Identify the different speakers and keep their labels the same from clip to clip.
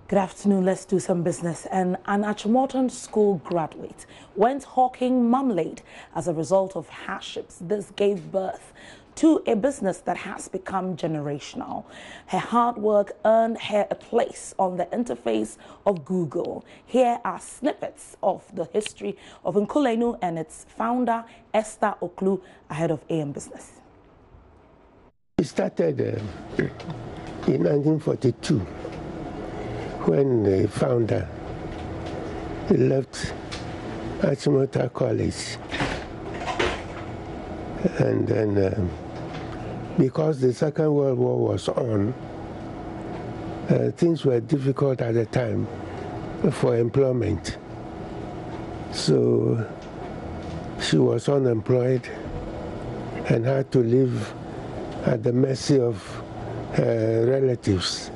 Speaker 1: Good afternoon. Let's do some business. An Achimota school graduate went hawking marmalade as a result of hardships. This gave birth to a business that has become generational. Her hard work earned her a place on the interface of Google. Here are snippets of the history of Nkulenu and its founder, Esther Oklu, ahead of AM Business.
Speaker 2: It started in 1942. When the founder left Achimota College, and then because the Second World War was on, things were difficult at the time for employment. So she was unemployed and had to live at the mercy of her relatives.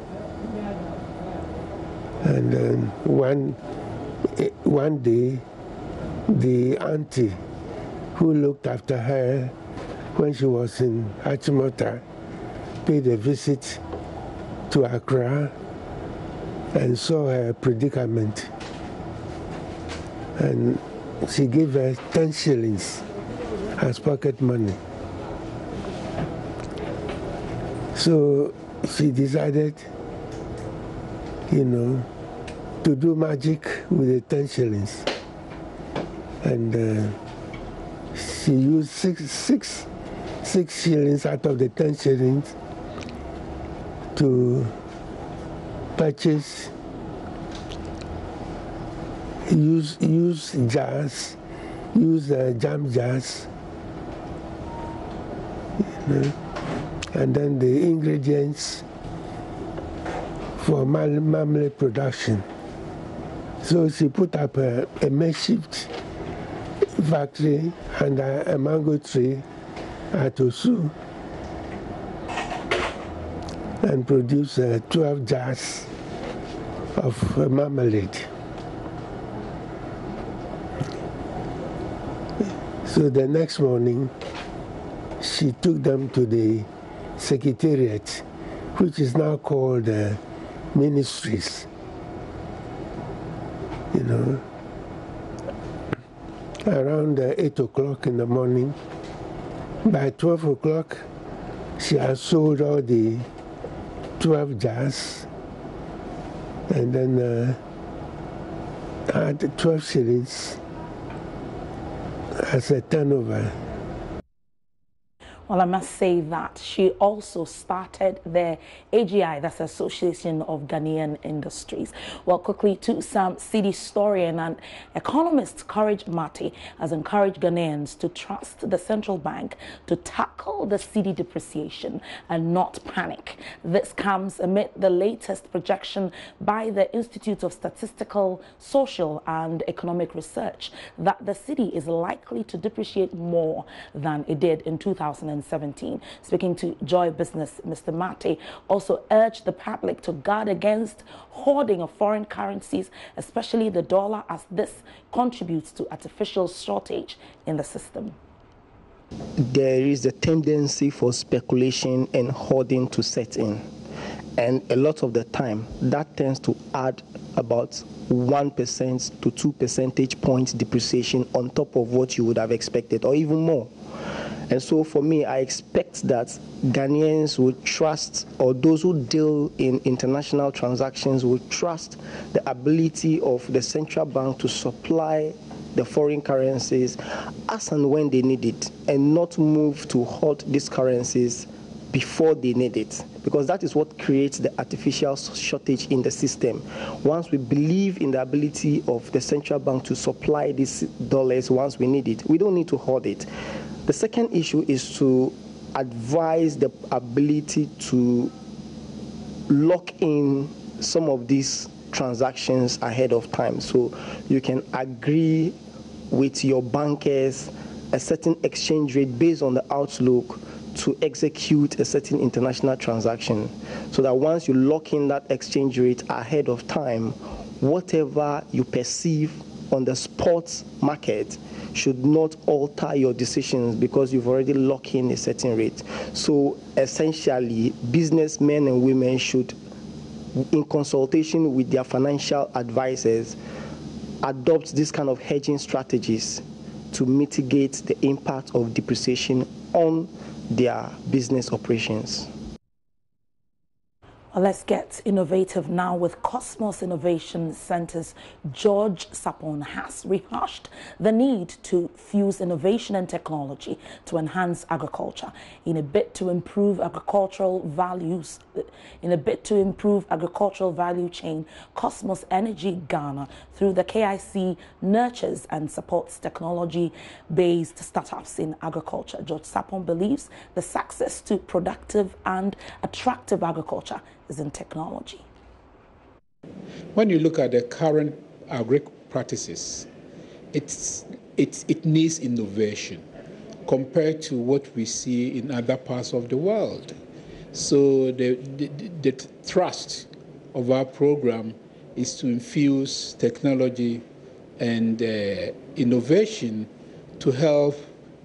Speaker 2: And then one day, the auntie who looked after her when she was in Achimota paid a visit to Accra and saw her predicament. And she gave her 10 shillings as pocket money. So she decided, to do magic with the 10 shillings. And she used six shillings out of the 10 shillings to purchase, use jars, use jam jars, and then the ingredients for marmalade production. So she put up a makeshift factory under a mango tree at Osu and produced 12 jars of marmalade. So the next morning, she took them to the secretariat, which is now called ministries. Around 8 o'clock in the morning. By 12 o'clock, she had sold all the 12 jars and then had 12 shillings as a turnover.
Speaker 1: Well, I must say that she also started the AGI, that's Association of Ghanaian Industries. Well, quickly to some city historian and economist Courage Mate has encouraged Ghanaians to trust the central bank to tackle the cedi depreciation and not panic. This comes amid the latest projection by the Institute of Statistical, Social and Economic Research that the cedi is likely to depreciate more than it did in 2017. Speaking to Joy Business, Mr. Mate also urged the public to guard against hoarding of foreign currencies, especially the dollar, as this contributes to artificial shortage in the system.
Speaker 3: There is a tendency for speculation and hoarding to set in. And a lot of the time, that tends to add about 1% to 2 percentage points depreciation on top of what you would have expected, or even more. And so for me, I expect that Ghanaians will trust, or those who deal in international transactions will trust the ability of the central bank to supply the foreign currencies as and when they need it, and not move to hoard these currencies before they need it, because that is what creates the artificial shortage in the system. Once we believe in the ability of the central bank to supply these dollars once we need it, we don't need to hoard it. The second issue is to advise the ability to lock in some of these transactions ahead of time. So you can agree with your bankers a certain exchange rate based on the outlook to execute a certain international transaction, so that once you lock in that exchange rate ahead of time, whatever you perceive on the spot market should not alter your decisions because you've already locked in a certain rate. So essentially, businessmen and women should in consultation with their financial advisors, adopt this kind of hedging strategies to mitigate the impact of depreciation on their business operations.
Speaker 1: Well, let's get innovative now with Cosmos Innovation Center's George Sapon has rehashed the need to fuse innovation and technology to enhance agriculture in a bid to improve agricultural values. In a bid to improve agricultural value chain, Cosmos Energy Ghana, through the KIC, nurtures and supports technology-based startups in agriculture. George Sapon believes the success to productive and attractive agriculture is in technology.
Speaker 4: When you look at the current agri practices, it needs innovation compared to what we see in other parts of the world. So the thrust of our program is to infuse technology and innovation to help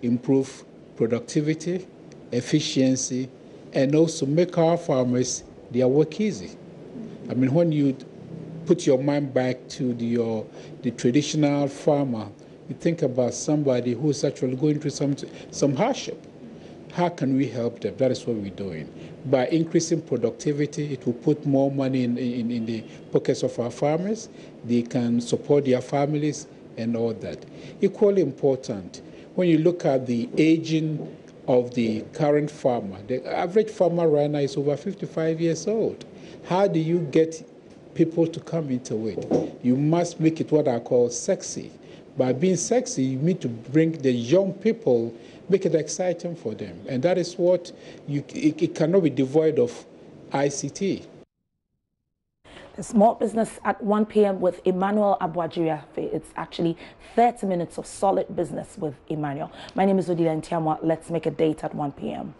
Speaker 4: improve productivity, efficiency, and also make our farmers their work easy. I mean, when you put your mind back to the traditional farmer, you think about somebody who's actually going through some hardship. How can we help them? That is what we're doing. By increasing productivity, it will put more money in the pockets of our farmers. They can support their families and all that. Equally important, when you look at the aging of the current farmer, the average farmer right now is over 55 years old. How do you get people to come into it? You must make it what I call sexy. By being sexy, you need to bring the young people, make it exciting for them. And that is what it cannot be devoid of ICT.
Speaker 1: Small Business at 1 p.m. with Emmanuel Abuajiriafe. It's actually 30 minutes of solid business with Emmanuel. My name is Odile Ntiamwa. Let's make a date at 1 p.m.